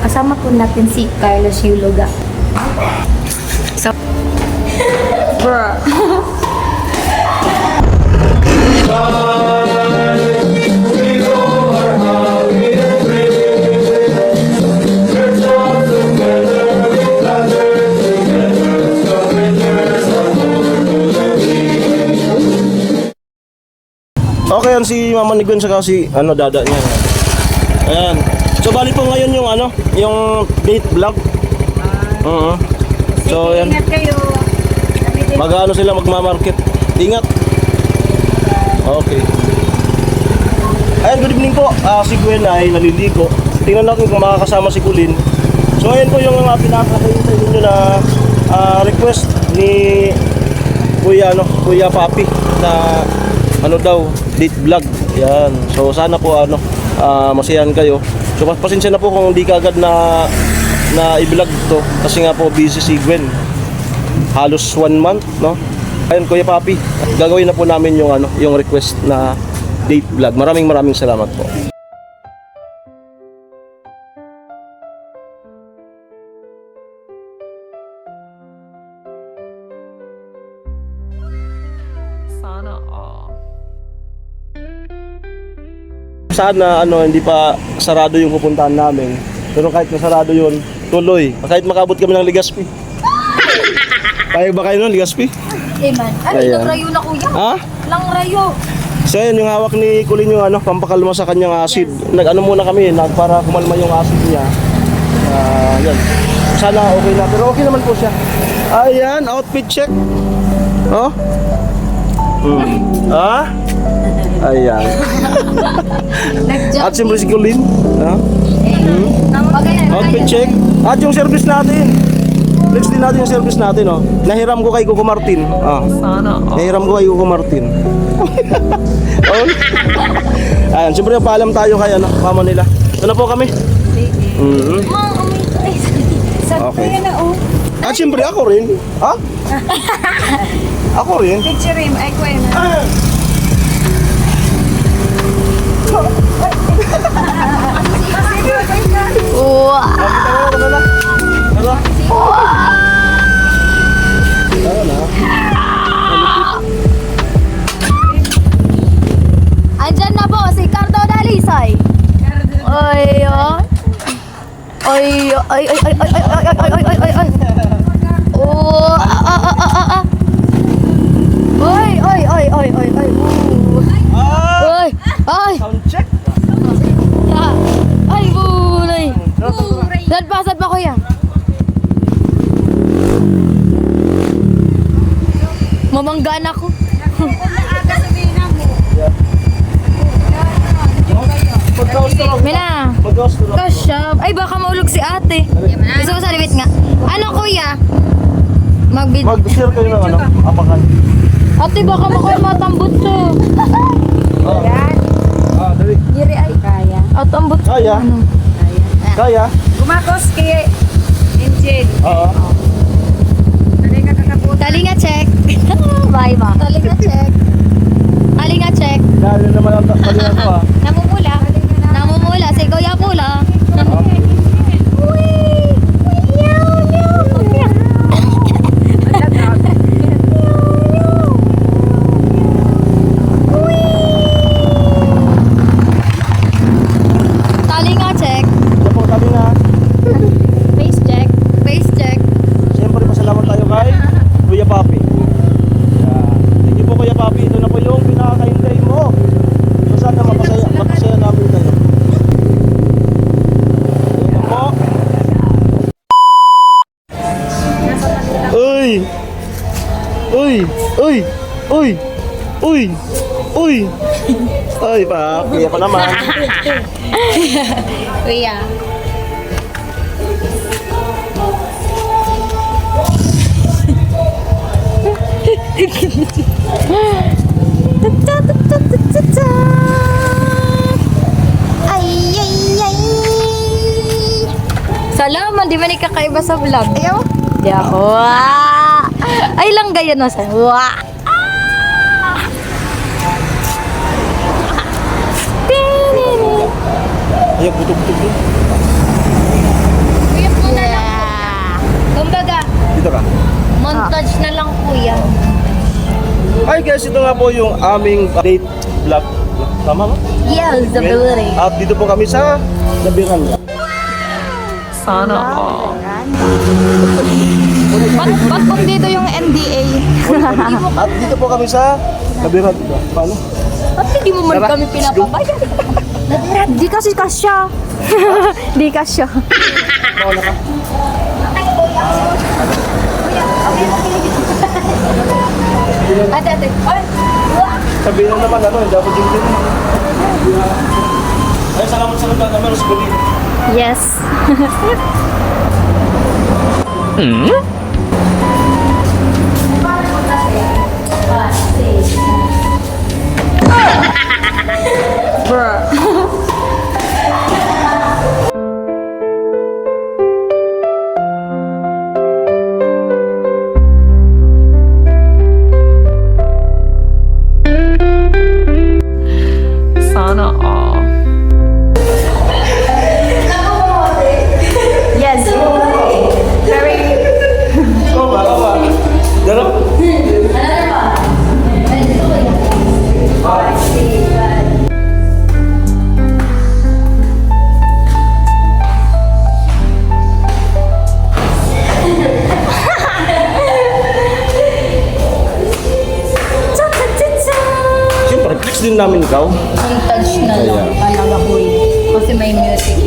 kasama po natin si Carlos Yuluga. So, bruh. Okay, yan si Mama ni Gwen saka si dada niya. Ayan. So bali po ngayon yung yung date vlog. So yan. Ingat kayo. Mag-ano sila magma-market. Ingat. Okay. Ayan, good evening po. Si Gwen ay naliligo. Tingnan natin kung makakasama si Kulin. So ayan po yung pinakahintay ninyo na request ni Kuya Papi na daw date vlog. Yan. So sana po masiyahan kayo. So pasensya na po kung hindi kaagad na i-vlog to kasi nga po busy si Gwen. Halos 1 month, no? Ayun, Kuya Papi, gagawin na po namin yung request na date vlog. Maraming salamat po. Sana hindi pa sarado yung pupuntahan namin. Pero kahit nasarado yun, tuloy. Kahit makabot kami ng Legazpi. Kaya ba kayo nun, Legazpi? Man. Ay, ilang rayo na kuya. Ha? Ilang rayo. So yun, yung hawak ni Kulin yung pampakalma sa kanyang acid. Nag-ano muna kami, para kumalma yung acid niya. Yan. Sana okay na, pero okay naman po siya. Ayan, outfit check. Oh? Ayan. At siyempre si Kulin. Outfit check. At yung service natin. Next din natin yung service natin, Nahiram ko kay Coco Martin. Nahiram ko kay Coco Martin. Ayan, siyempre paalam tayo kay mama nila. Ito na po kami. Okay. At siyempre ako rin. Ha? Ako rin. Picture him. Ay, kuya na. Andyan na po si Cardo Dalisay. Ay, Sound check. Ay, bulay. Sad pa kuya. Mamanggaan ako. Mila. Kasyap. Ay, baka maulog si ate. Gusto mo sa libit nga. Ano kuya? Mag-share kayo ng apakan. Ate, baka makuha matambot to. Yan. Dali. Diri ay. Kaya. At ambot. Kaya? Kaya? Gumakos kay engine. Oo. Dali ka kakaputan. Talinga check. Bye ma. Talinga check. Talinga check. Dali naman ang talinga ko Namumula. Namumula. Si Kuya Pula. Talinga check. Ito po, talinga. Face check. Face check. Siyempre, pasalamat tayo kay Kuya Papi. Thank you po, Kuya Papi. Ito na po yung pinakahintay mo. So sana mapasaya namin kayo. Ito po. Uy! Uy! Uy! Uy! Uy! Uy! Ay, Papi. Ako naman. Kuya. Salamat, di ba ni kakaiba sa vlog? Ayaw? Di ako. Ay lang gaya no sa. Ayaw, buto-buto. guys, ito nga po yung aming date vlog. Tama ba? Yes, the building. At dito po kami sa Labiranga. Sana all. Ba't kung dito yung NDA? At dito po kami sa Labiranga. Paano? Ba't hindi mo man Tara, kami let's go. pinapabayad? Di kasi kasya. Di kasya. Paano ka? Ate, ate. Sabihin na naman, ano, hindi ako din. Ay, salamat sa nagkakamera sa Gulin. Yes. Sana all. Yes. Very. Ikaw ba? Dalo? Siyempre, flex din namin ikaw. Yung touch na lang. Talaga ko eh. Kasi may music.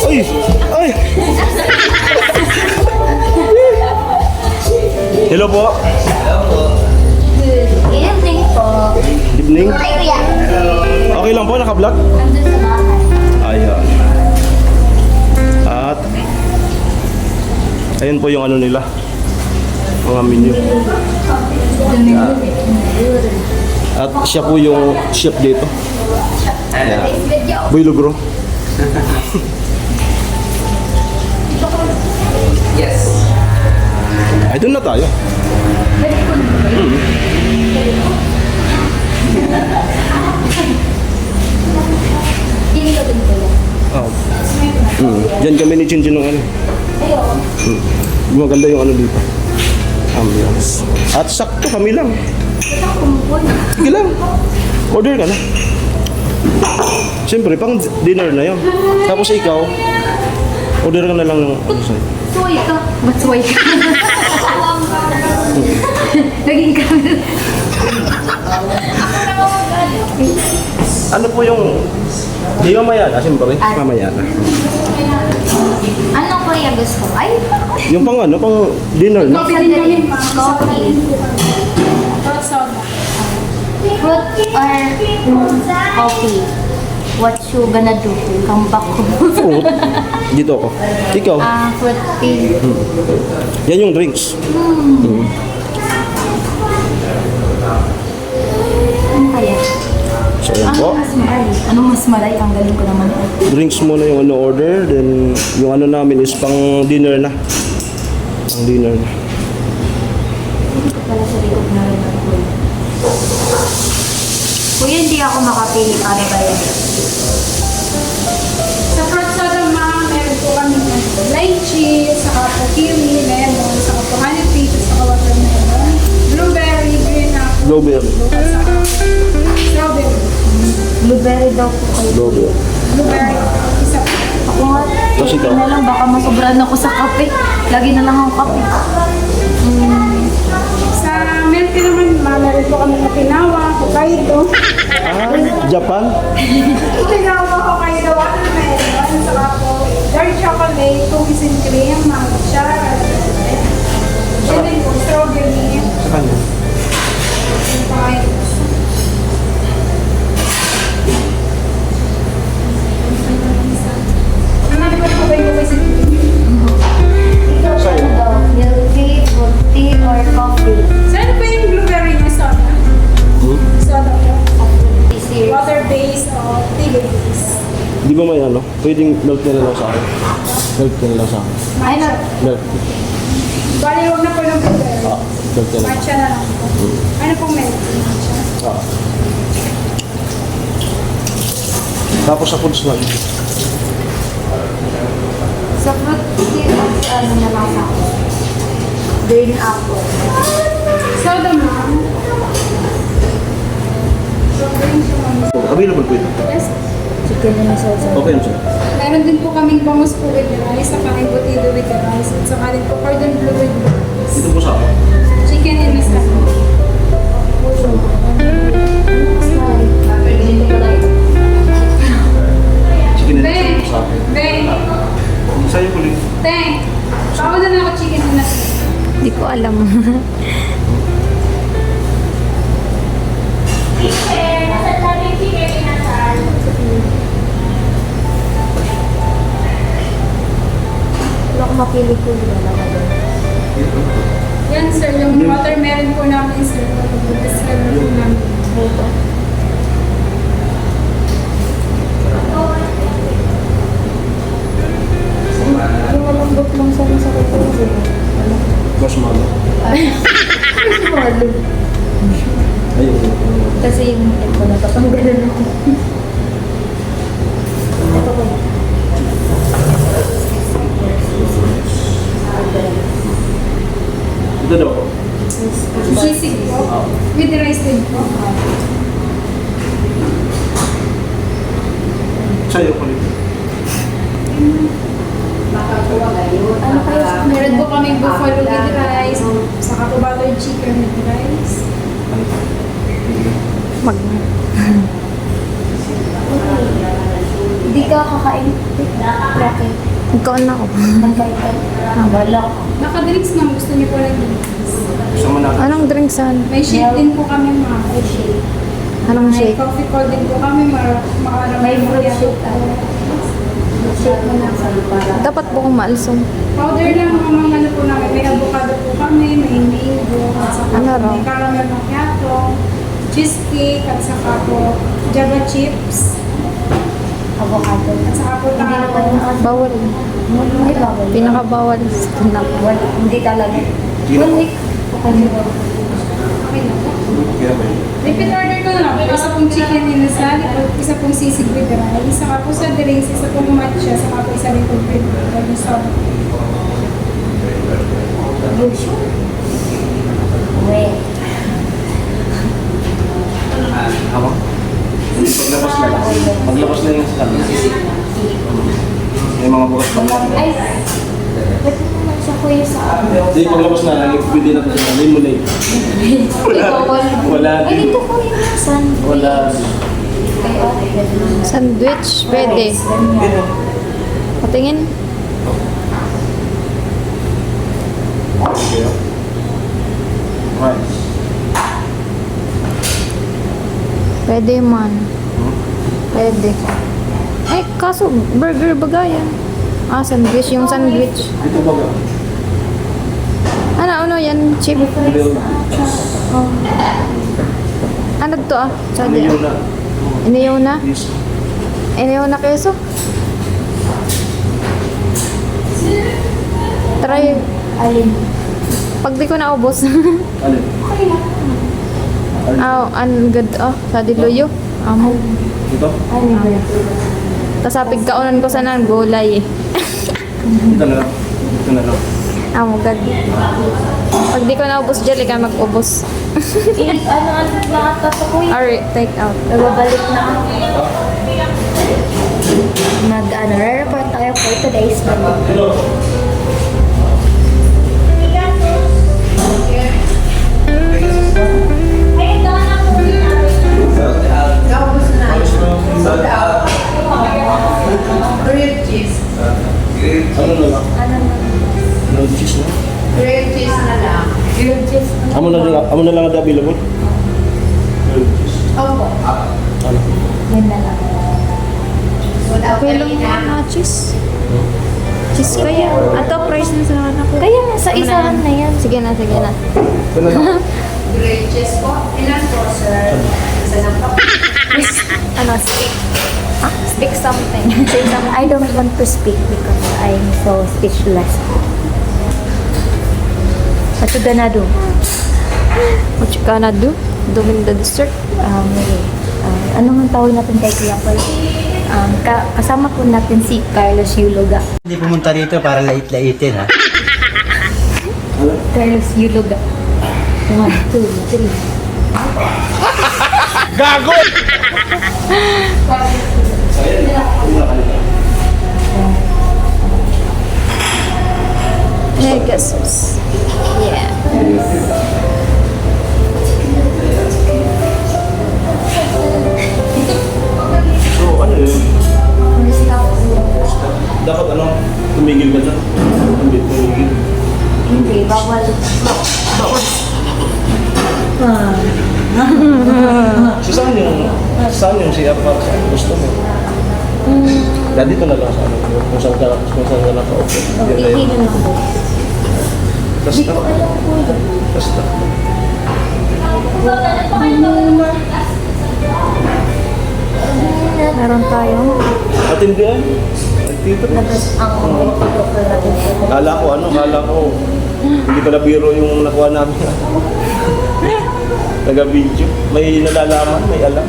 Ay! Ay! Hello po. Good evening po. Good evening. Kuya. Okay lang po, naka-vlog? Nandun sa bahay. Ayan. At ayun po yung ano nila. Mga menu. At siya po yung chef dito. Ayan. Boy Lugro. Yes. Ay, doon na tayo. Hindi ka din po yan. Diyan kami ni Chinjin ng ano. Maganda yung ano dito. Ambiance. At sakto kami lang. Sige lang. Order ka na. Siyempre, pang dinner na yun. Tapos ikaw, order ka na lang ng ano sa'yo. Suway ka. Ba't suway ka? Naging kami. Ano po yung... Di mamaya na, siyempre. Mamaya na. Ano kuya gusto? Ay, Yung pang ano, pang dinner na. coffee. Fruit or coffee? What you gonna do? Come back home. Fruit. Dito ako. Ikaw. Fruit tea. Yan yung drinks. Ano kaya? So, yan po. Mas maray? Anong mas maray? Ang galing ko naman. Drinks muna yung ano order. Then, yung ano namin is pang dinner na. Pang dinner na. Pala sa likod na rin ang kuya. Kuya, hindi ako makapili. Ano ba yan? Sa fruit soda, ma'am, meron po kami lychee, saka po kiwi, lemon, saka po honey peach, saka watermelon, blueberry, green apple, Blueberry. saka strawberry. Blueberry daw po kayo. Blueberry. Blueberry, isa po. Ako nga, Tapos ikaw? na lang, baka masobrahan ako sa kape. Lagi na lang ako kape. Sa milk tea naman, ma'am, meron po kami Okinawa, Hokkaido. Japan? Okinawa, Hokkaido, watermelon, saka po dark chocolate, cookies and cream, matcha, and then po strawberry, Sa kanya. and pie. Ano po po ba yung cookies and cream? Sa'yo. Ano daw? Milk tea, fruit tea, or coffee? Saan po yung blueberry niya soda? Soda po. Series. Water-based o tea-based? Di ba may ano? Pwedeng milk na lang sa akin. Milk na lang sa akin. Ay, no. Milk. Bali, huwag na po ng blueberry. Milk na lang. Matcha na lang po. Ano pong milk? Matcha. Tapos sa foods na. Sa fruit, ano na lang sa ako? Green apple. Soda, ma'am. So, green siya, ma'am. Available po ito. Yes. Chicken na sauce. Okay na siya. Meron din po kaming bangus po with rice, saka embutido with rice, at saka din po cordon bleu with rice. Ito po sa akin. Chicken in a salad. Chicken and Beng! po sa akin. Beng! Sa'yo po rin. Teng! Pauna na ako chicken in a salad. Hindi ko alam. Wala ko mapili ko yun. Wala ka doon. Yan sir, yung watermelon po namin sir. Best seller po namin. Ito. Yung malambot lang sa masakit ko. Marshmallow. Marlo. Ayun. Kasi yung ito natatanggalan ako. Ito ko. Ito daw po. Sisig po. With rice din po. Sa'yo po rin. Ano kayo? Meron po kaming buffalo with rice, saka po buttered chicken with rice. Mag. Hindi ka kakain. Okay. Ikaw na ako. Wala. Naka-drinks ma'am, gusto niyo po lang drinks. Sama natin. Anong drinks yan? May shake din po kami ma'am. Anong May shake? coffee cold din po kami, may fruit shake. Shake mo na sa Dapat po kung maalsong. powder lang mga ano po namin. May avocado po kami, may mango, at saka Ano raw? may caramel macchiato, cheesecake, at saka po java chips, Avocado. at saka po taco. Bawal. Hindi bawal. Pinakabawal sa tinap. Wala, hindi talaga. One week. Okay na po. Kaya ba yun? Repeat order ko na lang. Isa pong chicken in a salad, isa pong sisig with rice, saka po sa drinks, isa pong matcha, saka po isa rin pong bread. So, You sure? Wait. Ako? Paglabas na. Paglabas na yung sa kanya. May mga bukas pa. Ay, pwede naman siya kuya sa Hindi, paglabas na lang. Pwede na ito sa lemonade. Wala Ay, din. dito ko yung nasan. Wala. Ay, okay. Pwede naman. Sandwich. Pwede. Dito. Patingin. Okay. Rice. Pwede man. Pwede. Ay, kaso burger bagayan. Ah, sandwich. Yung sandwich. Dito ba ga? Ano yan? Chip? Little Oh. Ano to ah? Ano Sabi yun na? Iniyaw na? Yes. Iniyaw na keso? Try. Alin? Pag di ko naubos. Alin? Ang good. Oh, sa diluyo. Amo. Dito? Alin ba? Tapos sapig kaunan ko sa nang gulay eh. Dito na lang. Dito na lang. Amo, gad. Pag di ko naubos dyan, ikaw mag-ubos. Ano lahat sa kuya? Or take out. Nagbabalik na ako. Re-report tayo for today's video. Hello. Grilled cheese. Ano na lang? Ano cheese na? Grilled cheese na lang. Grilled cheese. Amo na lang ang available? Cheese. Opo. Ano? Yan na lang. Wala Okay lang na cheese. Cheese kaya. Ato, price na sa anak ko. Kaya nga sa isahan na yan. Sige na, sige na. Ito na lang. grilled cheese po. Ilan po, sir? Isa lang po. Ano, speak. Speak something. Say something. I don't want to speak because I'm so speechless. What you gonna do? What you gonna do? Doing the dessert? Ano nga tawag natin kay Kuya Paul? Kasama po natin si Carlos Yuloga. Hindi pumunta rito para lait-laitin, ha? Carlos Yuloga. 1, 2, 3. Gago! Pegasus. Yeah. So, ano yun? Dapat ano, tumigil ka dyan. Tumigil. Hindi, bawal. So, saan yung CR para sa gusto mo? Dito na lang sa ano, kung saan ka naka-open. Yun na yun. Hindi na lang po. Basta. Basta. Meron tayong Matindihan. Nagtito. Kala ko, hindi pala biro yung nakuha namin. Taga-video. May nalalaman, may alam.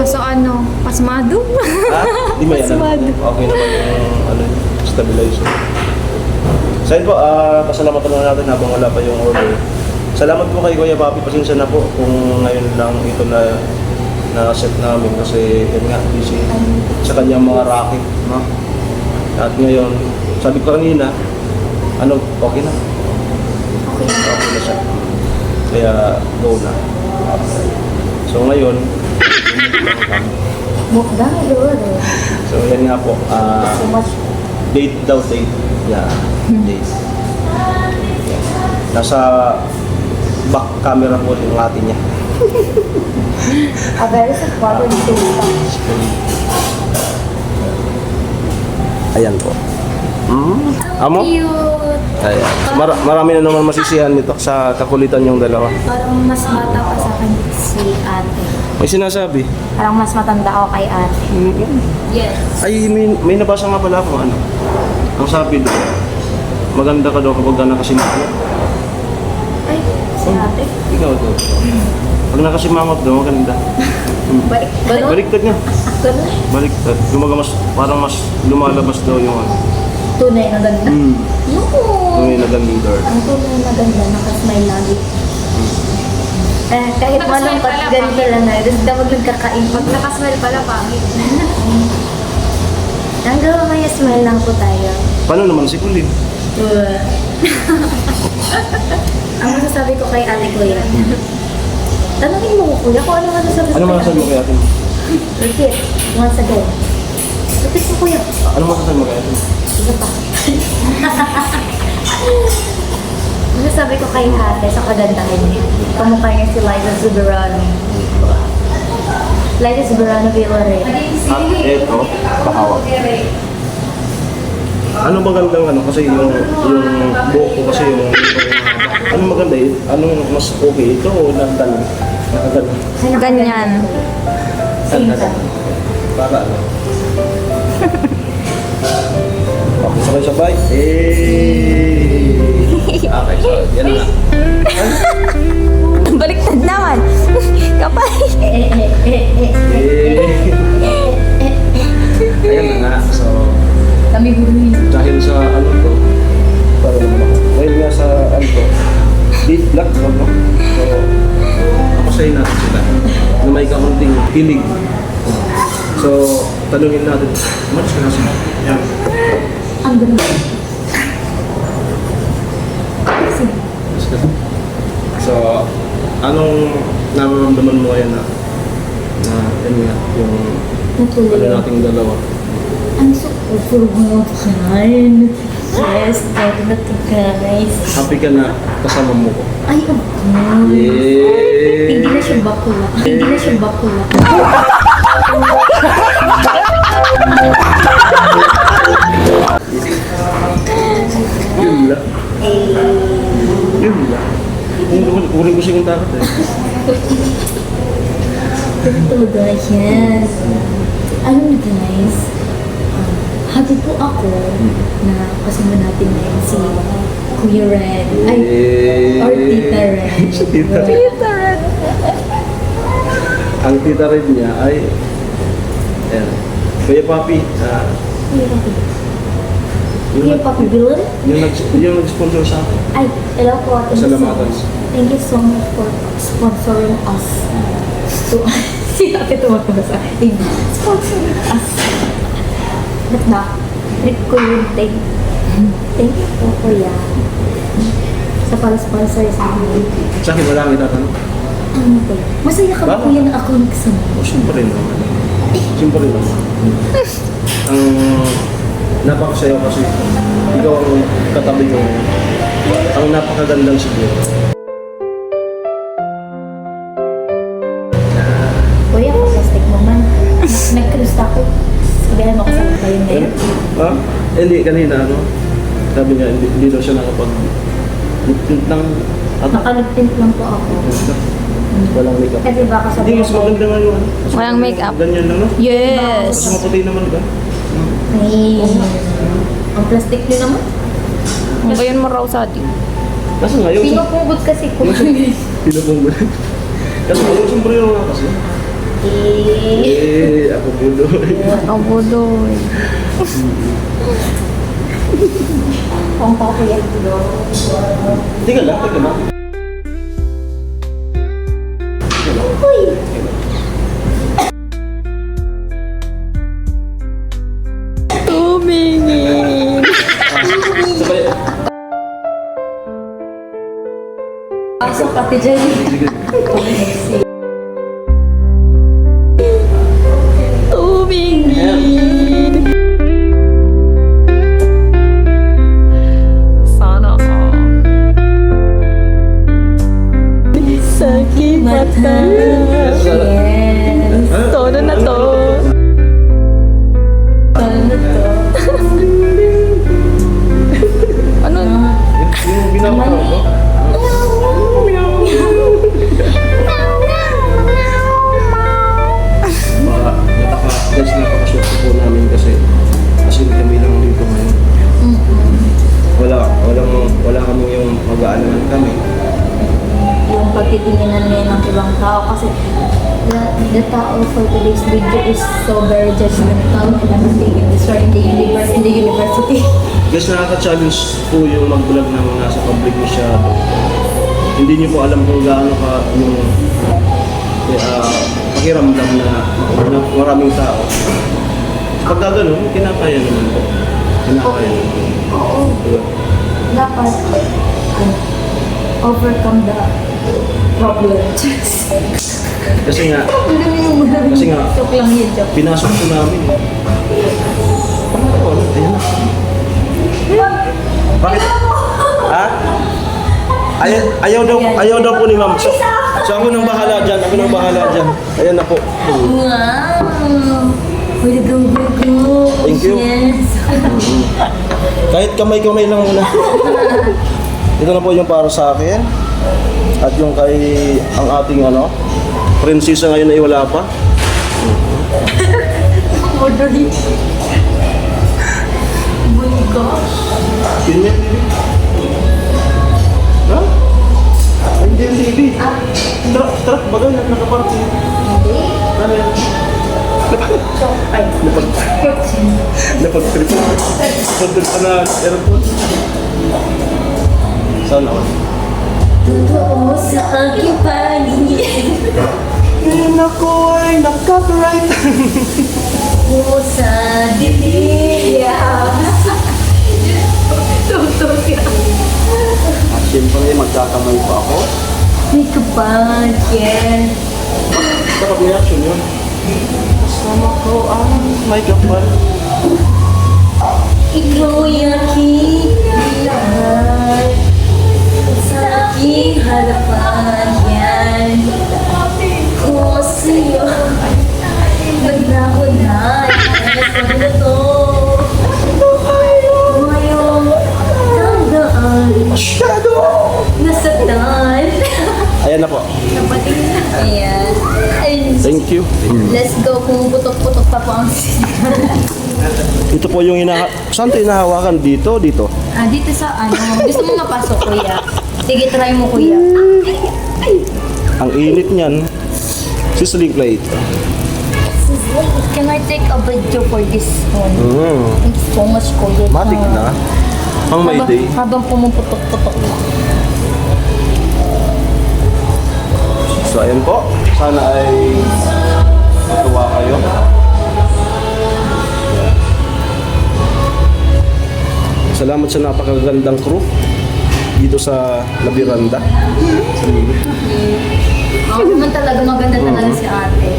kaso ano, pasmado. Ha? Hindi may alam. Okay naman yung ano, stabilizer. So yun po, pasalamatan na natin habang wala pa yung order. Salamat po kay Kuya Papi, pasensya na po kung ngayon lang ito na-set namin kasi yun nga, busy sa kanyang mga racket. No? At ngayon, sabi ko kanina, ano, okay na. Okay na siya. Kaya, go na. So ngayon, Mukbang, so yan nga po, so much. date. Yeah, date. Yeah. Nasa back camera po yung ate niya. A very supportive sister. Ayan po. Amo? Cute. Ayan. Marami na naman masisihan nito sa kakulitan yung dalawa. Parang mas bata pa sa akin si ate. May sinasabi. Parang mas matanda ako kay ate. Yes. Ay, may nabasa nga pala akong ano. Ang sabi doon, maganda ka daw kapag nakasimangot. Ay, si ate. Ikaw daw. Pag nakasimangot daw, maganda. Baliktad nga. Ganun. Baliktad. Parang mas lumalabas daw yung ano. Tunay na ganda. No. Tunay na ganda. Ang tunay na ganda, nakasmile lagi. Kahit malungkot, ganito lang na. Tapos dapat nagkakain. Pag nakasmile pala, pangit. Hanggang mamaya smile lang po tayo. Paano naman si Kulin? Ang masasabi ko kay ate ko yan. Tanungin mo ko kuya kung ano nga nasabi Ano masasabi mo kay ate mo? Repeat, once again. Repeat mo kuya. Ano masasabi mo kay ate mo? Sige pa. Masasabi ko kay ate sa kagandahan niya. Kamukha niya si Liza Soberano. Liza Soberano Villarreal. At eto, pakawak. Ano magandang ano? Kasi yung buhok ko kasi yung ano maganda eh? Anong mas okay ito o nakaganon? Nakaganon. Ganyan. Nakaganon. Para ano? Okay, sabay-sabay. Okay, so yan na. Baliktad naman. Kapay. Ayan na nga. So, Kami huli. dahil sa ano to, para naman ako. Dahil nga sa ano to, deep black ano. So, kapasayin natin sila na may kaunting kilig. So, tanungin natin, manos ka na sila? Yan. Ang ganda. Manos ka. So, anong nararamdaman mo ngayon na yun nga, yung Natuloy. ano nating dalawa? Ang super mo kain. Yes, pwede na to guys. Happy ka na kasama mo ko? Ay, oh. Hindi na siya bakula. Hindi na siya bakula. Yun lang. Yun lang. Kurin ko siya yung takot eh. Ito guys, yes. Alam niyo guys, happy po ako na kasama natin ngayon si Kuya Red. Ay, or Tita Red. Si Tita Red. Tita Red. Ang Tita Red niya ay Ayan. Kuya Papi, Kuya Papi Bill? yung nag-sponsor sa akin. Ay, hello po. Thank you so Pasalamatan. much. Thank you so much for sponsoring us. So, sinabi tumatama sa akin. Sponsoring us. Ba't ba? Trip ko yun. Thank you po, Kuya. Sa pala-sponsor sa akin. Sa akin, wala kang itatanong. Ano po? Masaya ka ba, Bakit? Kuya, na ako nagsama? O, siyempre naman. Siyempre naman. Ang napakasayaw kasi ikaw ang katabi ko. Ang napakagandang siguro. Kuya, plastic mo man. Nag-cruise ako. Sabihan mo kasama kayo ngayon. Ha? Hindi, kanina ano? Sabi niya, hindi daw siya nakapag lip-tint ng Nakaliptint lang po ako. walang makeup. Kasi baka Hindi, sabihin mas maganda nga yun. Mas Walang maganda makeup. Ganyan lang, no? Yes. Mas maputi naman, di ba? Ay, ang plastic nyo naman. Ang gayon mo raw sa atin. Kasi nga, yung Pinupugot kasi ko. pinapunggulan. Kasi yung sombrero nga kasi. Ako budo. Ang budoy. Kung pa kuya. Tingnan lang, tingnan lang. Uy! Tumingin. Sabay, Pasok pati dyan. Tumingin. Sana all. Sakit mata. Yes. Todo na to. Ano to? Ano? yung binabara ko. Guys, napakaswerte po namin kasi kami lang dito ngayon. Wala kami yung mag-aanahan kami. Yung pagtitinginan ngayon ng ibang tao kasi the tao for today's video is so very judgmental and everything in this world, in the university. Guys, nakaka-challenge po yung mag-vlog na nasa public masyado. Hindi niyo po alam kung gaano ka yung pakiramdam na maraming tao. Pagka ganun, kinakaya naman po. Kinakaya naman. Oo. Diba? Dapat overcome the problem. Kasi nga, Joke lang yun, joke. pinasok ko namin. Ayan na. Bakit? Ha? Ayaw daw po ni ma'am. So ako nang bahala dyan. Ayan na po. Wow! Way to go. Thank you. Yes. Kahit kamay-kamay lang muna. Ito na po yung para sa akin. At yung kay ang ating prinsesa ngayon ay wala pa. Orderly. Oh my gosh. Yun yan, baby. Ha? Ay, hindi yan, baby. Truck, bagay, nakaparking. Hindi. Ano yan? Ay. Napag-trip. Pagdul pa na airport. Saan ako? Totoo sa aking paningin. Ngayon ako ay nag-copyright. Totoo sa dilim. Totoo ka. At siyempre, magkakamay pa ako. May kapag, yes. Sarap reaction yun. Kasama ko ang may kapal. Ikaw ay aking lahat. Sa aking harapan yan. Ko sa'yo. Magnahunan. Ano na to? Ngayong tandaan. Shadow! Nasaktan. Ayan na po. Napatingin na. Ayan. Ayun. Thank you. Let's go. Kung putok-putok pa po ang Ito po yung saan ito hinahawakan? Dito? Dito? dito sa gusto mo mapasok, kuya? Sige, try mo, kuya. Ang init niyan. Sizzling plate. Can I take a video for this one? Thank you so much, Kuya. Matik na. Pang May Day. Habang pumuputok-putok. So, ayan po. Sana ay matuwa kayo. Salamat sa napakagandang crew dito sa Labiranda. Oo naman talaga, maganda talaga si ate.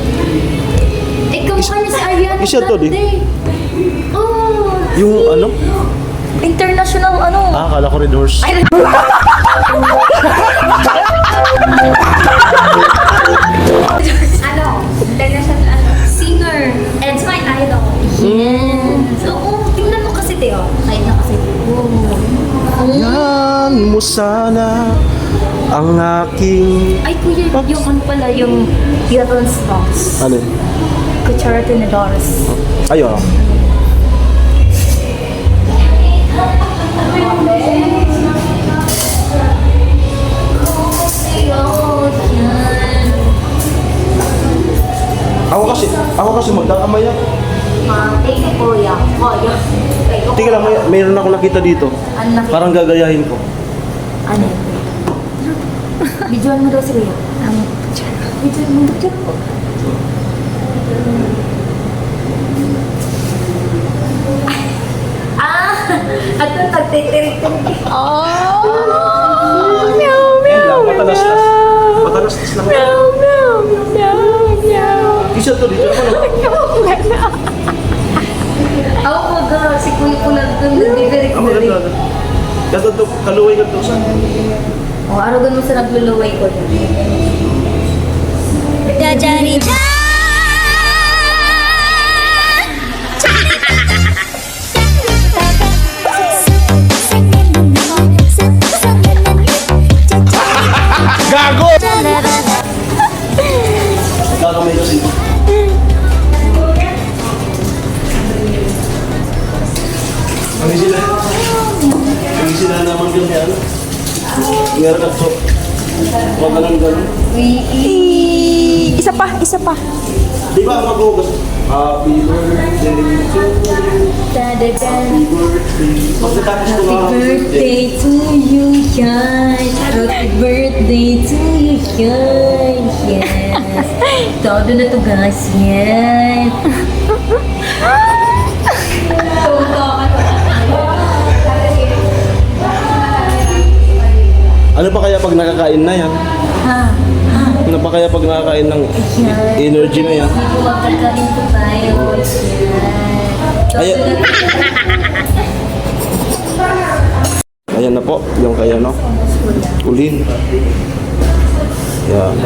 Ikaw ka niya si Ariana isa to, di? Grande. Oh, Yung ano? international ano. Kala ko Red Horse. International singer. And it's my idol. Yes. Oo, tingnan mo kasi, Teo. Kahit na kasi. Yan mo sana ang aking... Ay, kuya, yung ano pala, yung Beatles songs. Ano? Kuchara Tinadores. Ayun. Ako kasi magkakamay ako. Thank you, kuya. Kuya. Tingnan lang, mayroon ako nakita dito. Ano nakita? Parang gagayahin ko. Ano? Videoan mo daw si kuya. Videoan mo. Videoan mo. At ito, nagtitirik-tirik. Oh! Meow, meow, Patalastas. Patalastas lang. meow, meow, meow, meow. Isa to dito ako. Ako mag si kuya ko lang doon, nagtitirik-tirik. Gato to, kaluway ka to sa. O, aragan mo sa nagluluway ko. Gago! Gagamay kasi. Kami sila naman ganyan. Meron ka to. Huwag ganun. Isa pa. Di ba ang mag-ugas? Happy birthday to you. Happy birthday. Pagkatapos ko nga. Birthday to you, yan. Happy birthday to you, yan. Yes. Todo na to, guys. Yan. Ano pa kaya pag nakakain na yan? Ano pa kaya pag nakakain ng energy na yan? Magkakain po tayo. Ayan. Ayan na po, yung kaya no. Ulin. Yan.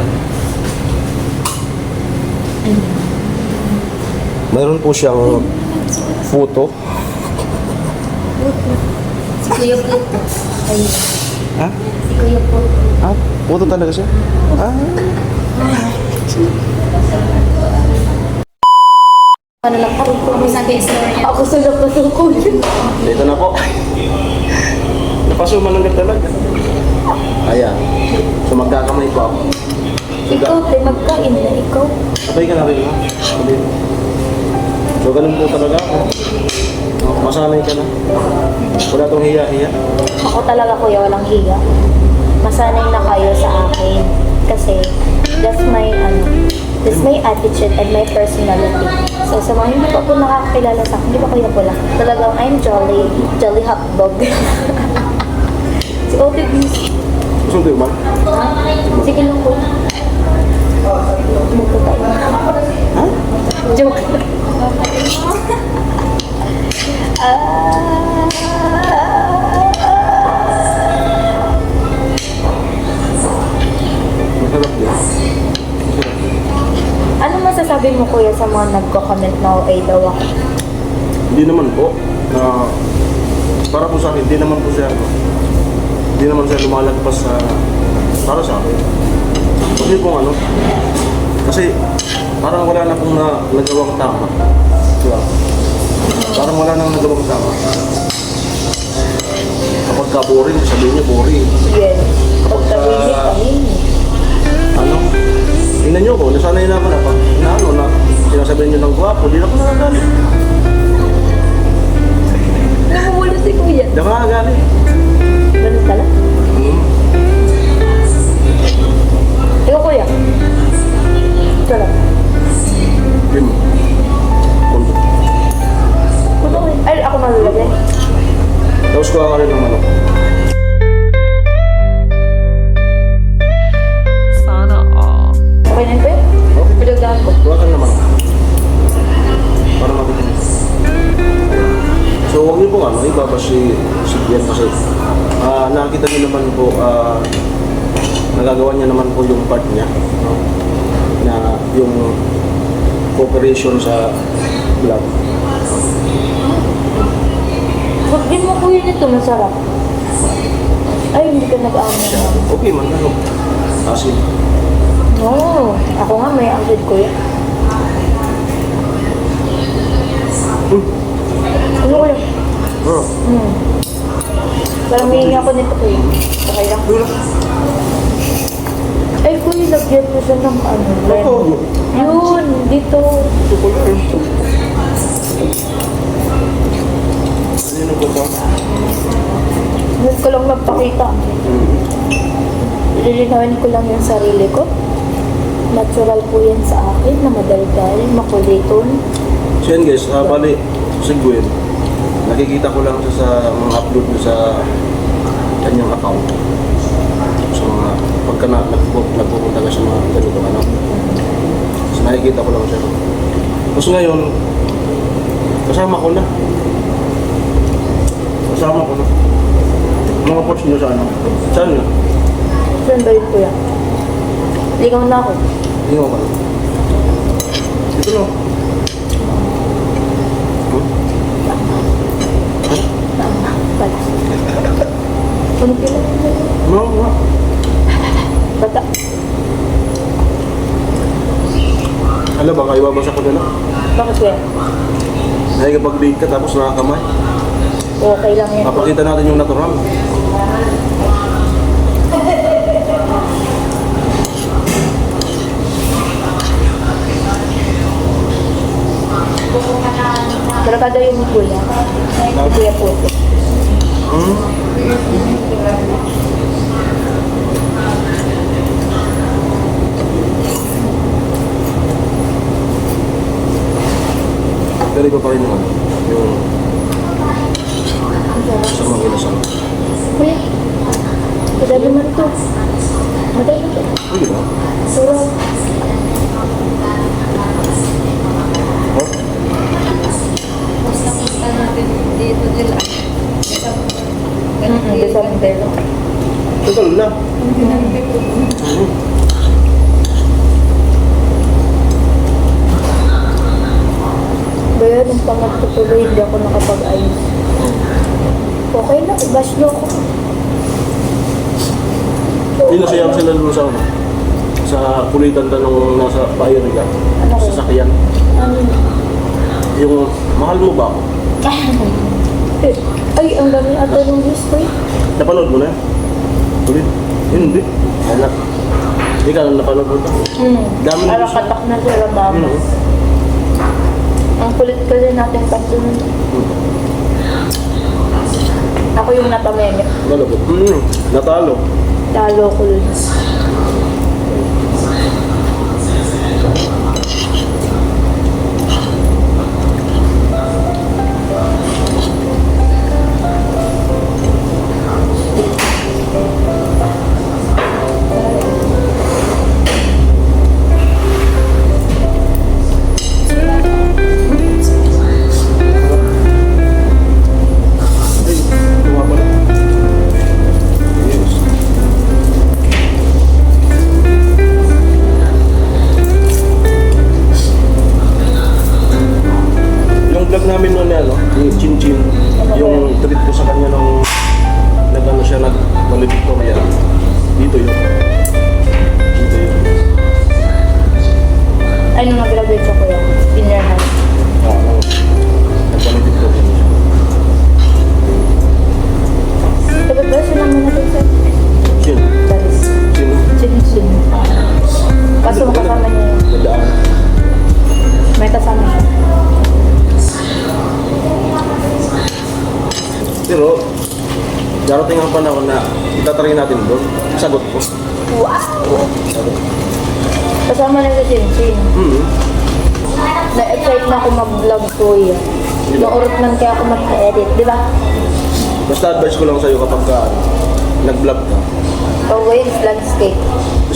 Mayroon po siyang photo. Si Kuya po. Ayun. Ha? Si Kuya po. Photo talaga siya? Ano lang, ako sabi istorya. Ako sa napasuko yun. Ito na po. Napasuman lang talaga. Ayan. So magkakamay po ako. Ikaw, te, magkain na ikaw. Sabay ka na rin, ha? Sabay. So ganun po talaga ako. Masanay ka na. Wala tong hiya-hiya. Ako talaga, kuya, walang hiya. Masanay na kayo sa akin. Kasi, that's my attitude and my personality. So, sa mga hindi pa po nakakakilala sa akin, hindi pa kuya po lang. Talagang, I'm jolly hotdog. Si Ote Beast. Gusto mo ba? Sige lang po. Muto tayo. Joke. Masarap din. Ano masasabi mo, kuya, sa mga nagko-comment na OA daw ako? Hindi naman po. Para po sa akin, hindi naman po siya. Hindi naman siya lumalagpas sa... Para sa akin. Kasi kung ano. Kasi parang wala na pong nagawang tama. Diba? Parang wala nang nagawang tama. Kapag ka boring, sabihin niya boring. Yes. Kapag ka... Tahimik. Ano? Tingnan niyo ko, nasanay na ako na pag na ano na sinasabihin nyo ng gwapo, di na ako nakagalit. Namumulot si kuya. Di ako nakagalit. Ganun pala. Ikaw kuya. Ito lang. Yun. Kundo. Puno ko. Ay, ako malulagay. Tapos kuha ka rin ng manok. Sana all. Okay na yun kuya? Okay. Pinagdahan ko. Kuha ka ng manok. Para mabilis. So huwag niyo po ibaba si Bian kasi nakita niyo naman po nagagawa niya naman po yung part niya, no? Na yung cooperation sa vlog. Huwag din mo kuya nito, masarap. Ay, hindi ka nag-aamin na. Okay man, ano? Asin. Oo. Ako nga may angkid kuya. Ano kuya? Oh. Parang may ako nito kuya. Okay lang. Ay kuya, lagyan mo siya ng ano. Ako. Yun, dito. Ito ko lang. Ano ko pa? Huwag ko lang magpakita. Lilinawin ko lang yung sarili ko. Natural po yan sa akin na madaldal, makuliton. So yan guys, bali si Gwen, nakikita ko lang siya sa mga upload niya sa kanyang account. Sa mga, pagka nagpupunta ka sa mga ganito ano. So nakikita ko lang siya. Tapos ngayon, kasama ko na. Mga post niyo sa ano? Saan yun? Saan ba yun kuya? Ligaw na ako. Hindi mo ba? Ito no? Bata. Ano kila? No. Bata. Alam ba, kayo babasa ko nila? Bakit kuya? Nakikipag-date ka tapos nakakamay. Okay lang yan. Papakita natin yung natural. Barkada yun ni kuya. Kuya po. Pero iba pa rin naman. Yung sa mga inasan. Kuya, madali man ito. Madali ito. Uy, di ba? Pero, December. Tagal na. Kaya nung pangagtutuloy, hindi ako nakapag-ayos. Okay na, i-bash nyo ako. Hindi nasayang sila doon sa ano? Sa kulitan tanong nasa bayan nila. Ano ko? Sa sakyan. Ano yun? Yung mahal mo ba ako? Ay, ang dami ata ng views ko eh. Napanood mo na yan? Kulit? Hindi. Anak. Hindi ka lang napanood mo ito. Dami ng Parang views. katak na sila mama. Ang kulit kasi natin tatlo nun. Ako yung natameme. Ano ba? Natalo. Talo ko dun. Ay, tumama na. Yes. Yung vlog namin noon ano, yung Chin Chin, yung treat ko sa kanya nung nag-ano siya, nag-Victoria. Dito yun. Dito yun. Ay, nung nag-graduate ako yan. Senior high. Nag-Victoria siya. Sabi ba, sinama natin sa Chin. Dalis. Chin. Chin-chin. Kaso makasama niya yun. Nadaan. May darating ang panahon na itatry natin doon. Sagot ko. Wow! Kasama na sa Chinchin. Na-excite na ako mag-vlog, kuya. Naurot lang kaya ako mag-edit, di ba? Basta advice ko lang sa'yo kapag nag-vlog ka. Always landscape.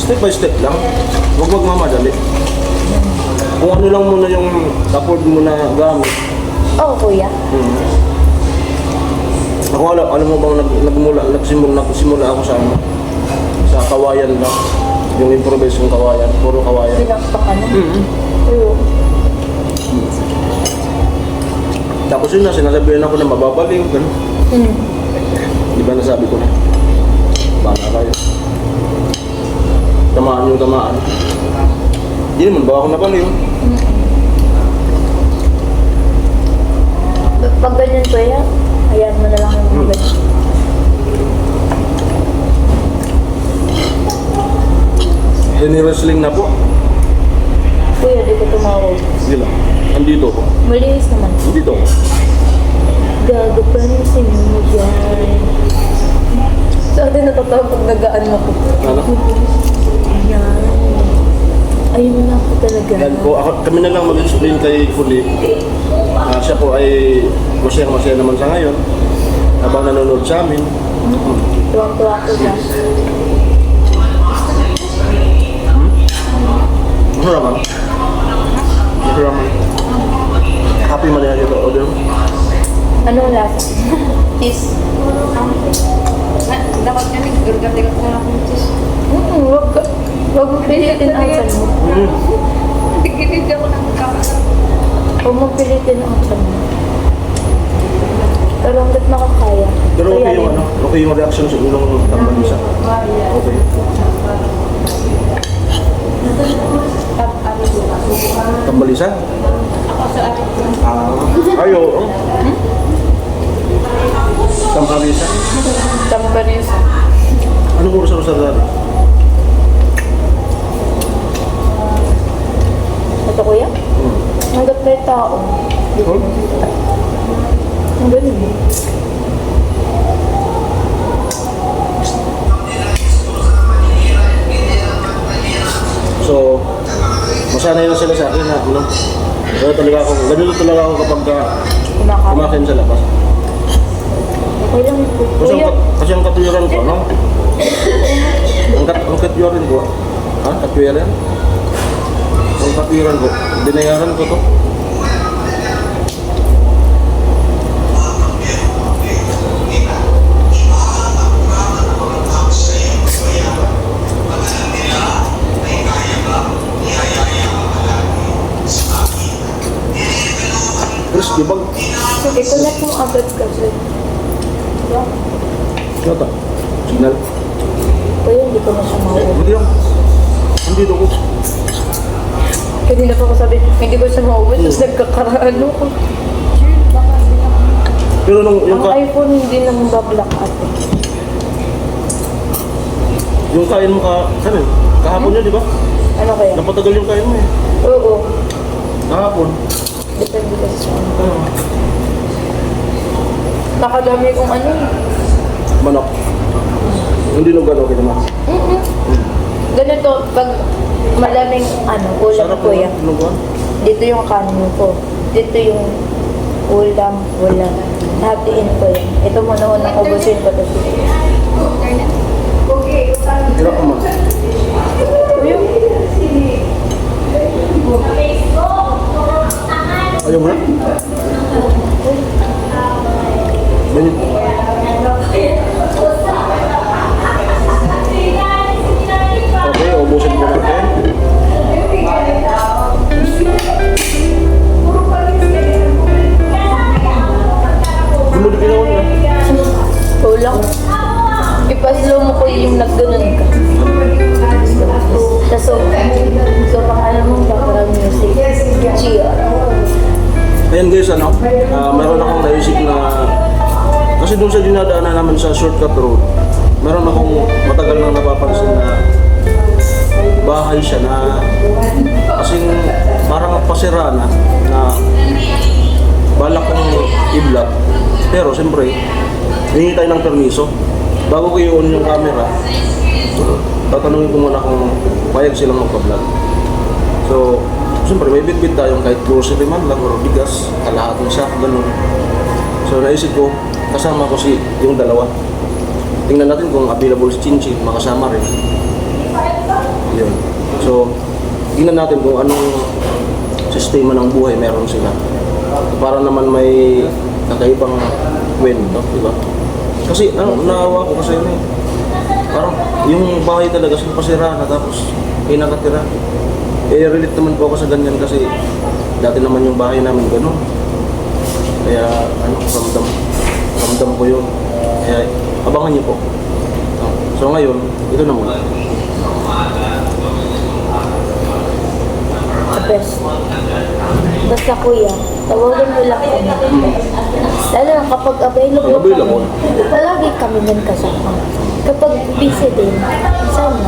Step by step lang. Huwag magmamadali. Kung ano lang muna yung afford mo na gamit. Oo, kuya. Ako alam mo bang nagsimula ako sa ano? Sa kawayan lang. Yung improvise yung kawayan. Puro kawayan. Pinakpak ka na. Oo. Tapos yun na, sinasabihan ako na mababaling. Ganun. Di ba nasabi ko na? Baka kayo. Tamaan yung tamaan. Hindi naman ba ako nabaliw? Pag ganyan, kuya, hayaan mo na lang yung mga ganyan. Wrestling na po. Kuya, di ko tumawag. Sige lang. Andito ko. Malinis naman. Andito ko. Gagapansin mo yan. Sa atin natatawa pag nagaan mo ko. Ano? Yan. Ayun na ako talaga. Yan po. Kami na lang mag-explain kay Kuli. Siya po ay masaya naman sa ngayon. Habang nanonood sa amin. Tuwang-tuwa ko siya. Ano naman? Ano naman? Happy man yan ito. Order mo. Anong lasa? Is, dapat kami, gurgat-ligat na lang kung cheese. Huwag mo pilitin ang chan mo. Tigilid ako ng kakasap. Huwag mo pilitin ang chan mo. Pero hanggat makakaya. Pero okay kaya yung rin. ano? Okay yung reaction sa ilong tambalisa. Okay. Tambalisa? Ayo. Tambalisa? Tambarisa. Anong oras sa dati? Ito kuya? Hanggat may tao. Ang galing. So, masanay na sila sa akin na ano. Ganito talaga ako kapag kumakin sa labas. Okay lang po. Kuya, Kasi ang katwiran ko, no? Ang katwiran ko, ha? Katwiran? Ang katwiran ko, binayaran ko to. Crispy bag. ito na po agad kasi. Ano to? Signal? Kuya, hindi ko na siya mauwi. Hindi lang. Hindi ko. Kanina pa ako sabi, hindi ko siya mauwi. Tapos nagkakaraano ko. Pero nung yung, Ang iPhone hindi naman bablock ate. yung kain mo kahapon yun, di ba? Ano kaya? Napatagal yung kain mo eh. Oo. Kahapon. Depende kasi sa ano. Nakadami kong ano eh. Manok. Hindi nung gano'n kita naman. Ganito, pag malaming ulam Sarap ko naman. yan. Tinuguan. Dito yung kanin ko. Dito yung ulam. Hatiin ko yan. Ito muna unang ubusin ko. Tapos Hirap naman. Ayaw mo na? Ganyan. Okay, ubusin ko natin. Gumuli ginawa na. ulam. Ipaslow mo ko yung nagganon ka. So pangalan mo background music. Chia. Ayan guys, meron akong naisip na kasi doon sa dinadaanan naman sa shortcut road, meron akong matagal nang napapansin na bahay siya na kasing parang pasira na balak kong i-block. Pero siyempre, hingi tayo ng permiso. bago ko i-on yung camera, tatanungin ko muna kung payag silang magpa-vlog. So, siyempre may bit-bit tayong kahit grocery man lang or bigas, kalahating sack, ganun. So, naisip ko, kasama ko yung dalawa. Tingnan natin kung available si Chinchin, makasama rin. Yun. So, tingnan natin kung anong sistema ng buhay meron sila. Para naman may kakaibang kwento, di ba? Kasi, naawa ko kasi yun eh. Parang, yung bahay talaga sila pasira na tapos may nakatira. Eh, relate naman po ako sa ganyan kasi dati naman yung bahay namin gano'n. Kaya, ramdam ko yun. Kaya, abangan niyo po. So ngayon, ito na muna. Best. Basta kuya, tawagan mo lang kami. Lalo na kapag available Available. kami, palagi kami din kasama. Kapag busy din, sana.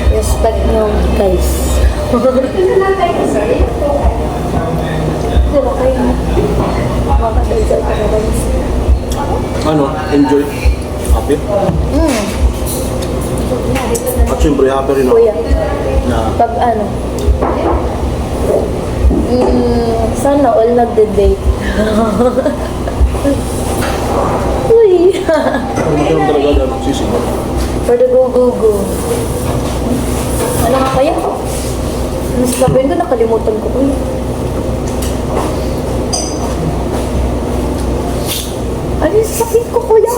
Respect nyo, guys. Diba kayo na? Makadalsal ka na guys. Ano? Enjoy. Happy? At syempre, happy rin ako Kuya, na pag ano, sana all nagde-date. Uy! magkaroon talaga ng sisingot. For the go-go-go. Ano nga kaya? Ano sasabihin ko? Nakalimutan ko. Uy. Ano yung sasabihin ko, kuya?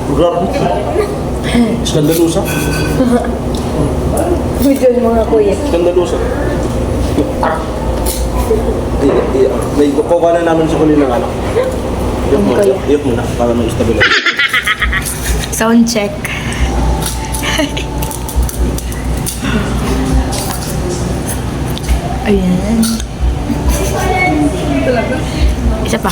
Maglaro. Skandalusa. Medyo yung mga kuya. Skandalusa. May kukuha na namin sa huli ng ano. Kaya. Iyok muna para mag-stabilize. Sound check. Ayan. Isa pa.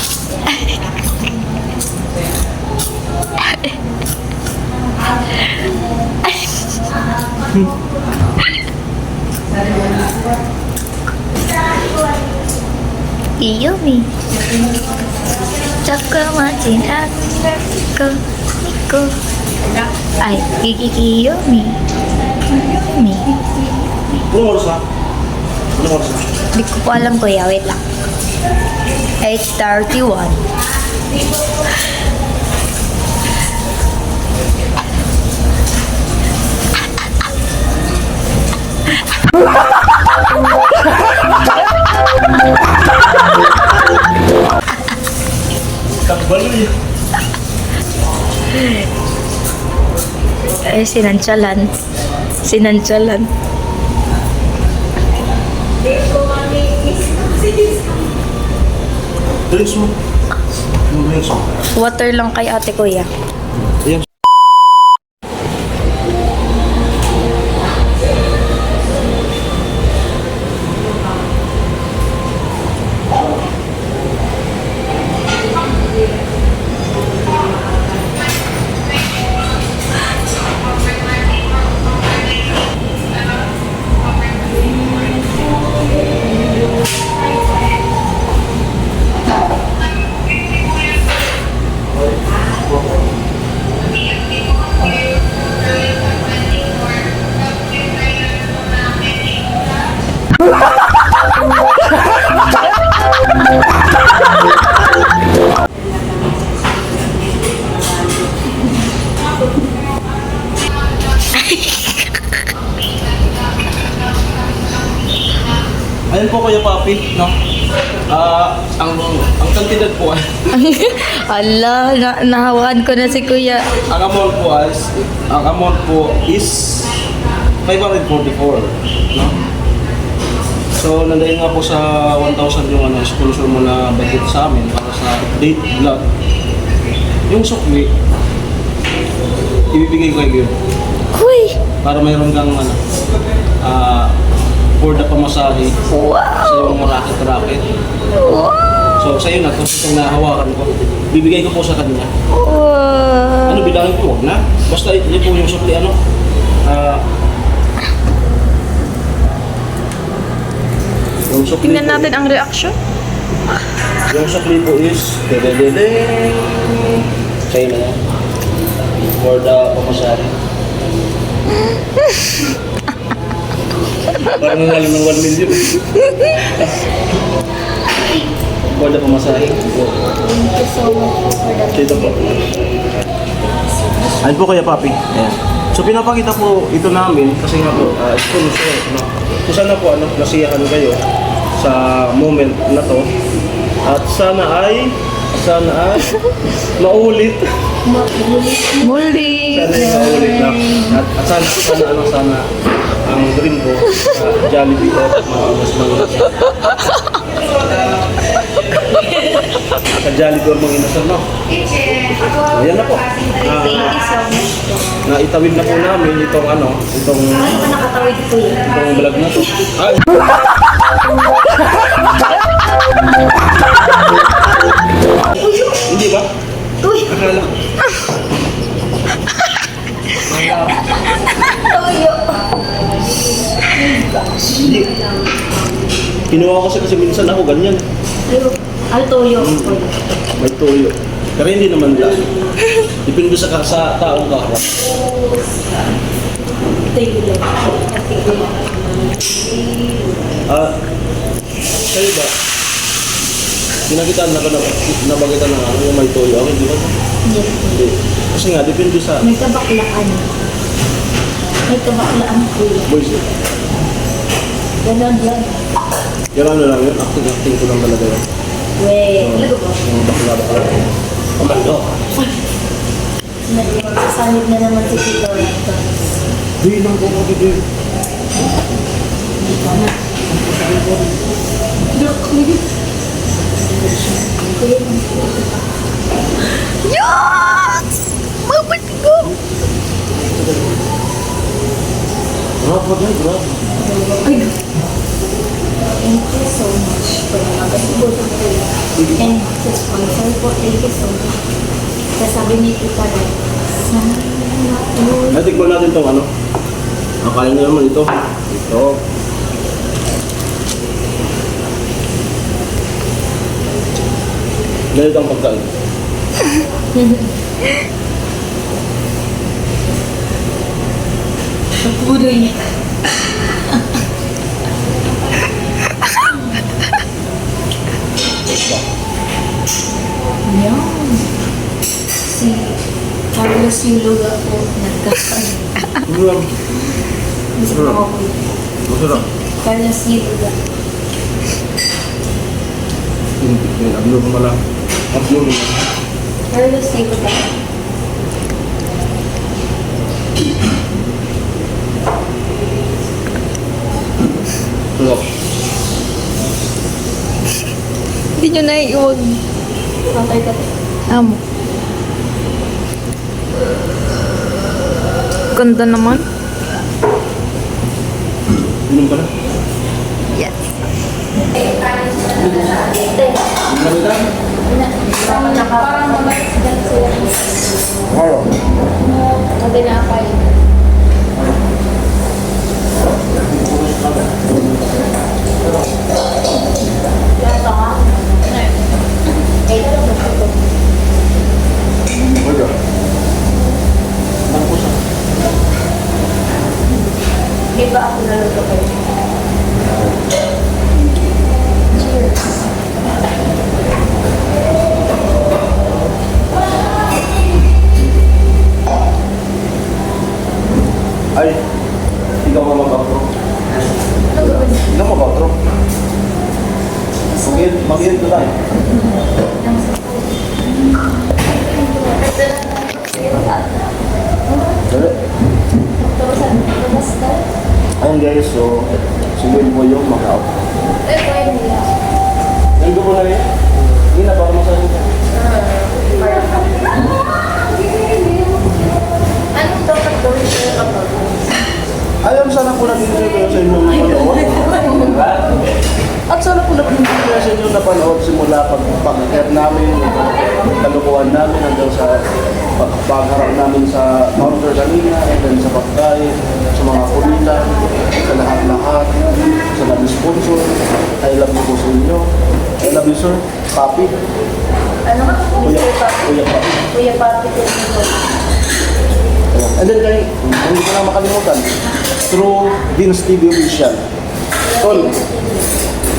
Yummy. Chocolate ako, Nico. Ay, gigigi yummy. Yummy. Anong oras na? Anong oras na? Hindi ko po alam kuya, wait lang. 8:31. Takbaloy. Eh, sinantsalan. Sinantsalan. Drinks mo. Yung drinks mo. Water lang kay ate kuya. Ayan. Ayan po Kuya Papi, no? Ang kantidad po ay Ala, nahawakan ko na si kuya. ang amount po is 544, no? So nandayin nga po sa 1,000 yung sponsor mo na budget sa amin para sa date vlog. Yung sukli ibibigay ko kayo Huy! para mayroon kang for the pamasahe sa Wow! yung racket. Wow! So sa'yo na to, itong nahawakan ko, bibigay ko po sa kanya. Wow! Ano bilangin ko? Wag na. Basta yun po yung sukli yung sukli Tingnan po, natin ang reaction. yung sukli po is Sa'yo na yan. For the pamasahe. Parang nangalim ng 1 million. For the pamasahe. Thank you so much for that. Dito po. Ayun po Kuya Papi. Ayan. So pinapakita po ito namin kasi nga po, sponsor. No? So sana po nasiyahan kayo sa moment na to. At sana ay maulit. Muli! Sana ay maulit na. At sana ang dream ko Jollibee at maawas mga sa Jollibee or mga inasal no. Ayan na po. Thank you so much po. Naitawid na po namin itong Ano pa nakatawid ko yun? itong vlog na to. Ay! Hindi ba? Uy! Akala ko. Toyo! Hindi. Kinuha ko kasi minsan ako ganyan. Ay, toyo. May tuyo. Pero hindi naman lang. Depende sa taong kaharap. Toyo lang. Kayo ba? Pinagitan na ba nabagitan na nga yung may tuyo? Ako hindi ba? Hindi. Kasi nga, depende sa May kabaklaan. May kabaklaan po. boys. Ganon yan. Yan ano lang yun. Acting ko lang talaga yun. Weh. Talaga ba? Yung bakla. Oh my God. Nagsasanib na naman si Tito Rito. Hindi lang po ako dito. Grabe na, grabe. Thank you so much for nakasigot ko. And sa sponsor po, thank you so much. Kasabi ni Tita Red, sana matuloy. Natikman natin itong ano. Akala niyo naman ito. Ito. Ganito ang pagkain. Puloy. Yan. Si Carlos Yuluga po nagkakaroon. Grabe. Gusto ko ako. Masarap. Carlos Yuluga. Abnormal mo lang. Abnormal. Carlos Yuluga. Sarap. Hindi nyo na iwag. Patay ka. Amo. Ganda naman. Inom ka na. Yes. Inom ka na. Parang mabalik sila. Oo. Sabi na ako yun. Ito nga. Eh, ito lang ito. Oiga. Ano siya? Di ba ako naluto kayo? Cheers. Ay, ikaw ka mag-outro. Ikaw mag-outro. Mag-end ka lang. Dali. Ayun guys, so sunduin mo yung mag-out. Nandun ko na rin. Hindi na, baka masahin ka. Anong dapat gawin sa'yo kapag? Ayaw sana po nag-enjoy kayo sa inyong napanood. At sana po nag-enjoy kayo sa inyong napanood simula pag-care namin, kalukuhan namin hanggang sa pagharap namin sa counter kanina, and then sa pagkain, sa mga kulitan, sa lahat-lahat, sa nag-sponsor. I love you po sa inyo. I love you sir, Papi. I Ano ka po? Mr. Papi. Kuya pa. Kuya Papi po dito. And then kay, hindi ko na makalimutan, through Vince TV Official. Tol,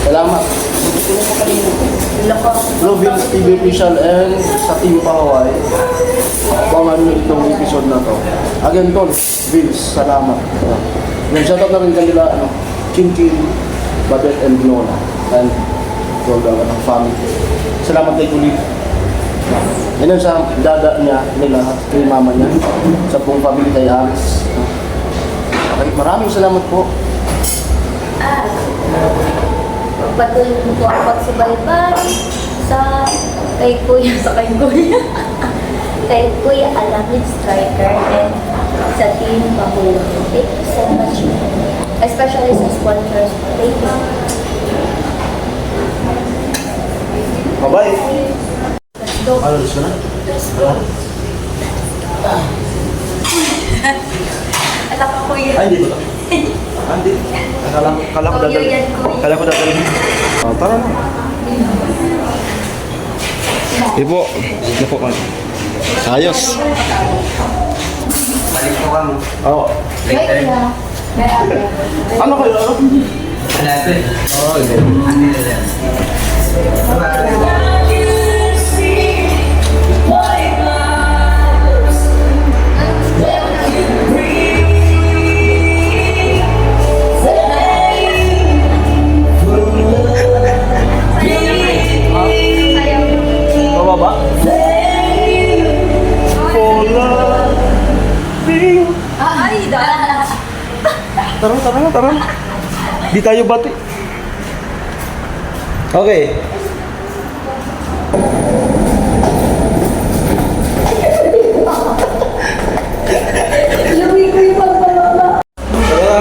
salamat. Hindi ko na makalimutan. Loko. Through Vince TV Official and sa Team Pahaway, abangan nyo itong episode na to. Again, Tol, Vince, salamat. Then shoutout na rin kanila, Chin, Badet and Nona. And Tol, ang family. Salamat kay Kulit. Yan ang sa dada niya, nila, kay mama niya, sa buong family kay Alice. Okay, maraming salamat po. Patuloy mo po ang pagsubaybay sa kay Kuya, kay Kuya Alamid Striker and sa Team Bahula. Thank you so much. Especially sa sponsors. Thank you. Bye-bye. Ano, gusto na? Alam ko Kuya. Ay, hindi ba ito? Hindi. Kala ko dadal. Kala ko dadal. Tara na. Ipo. Ipo ka. Ayos. Balik ko kami. Oo. Later. Ano kayo? Hanapin. Oo, hindi. Hindi na lang. Bababa? Ay, dahil. Tara. Di tayo bati. Okay. Lamig ko yung pagpalala. Tara.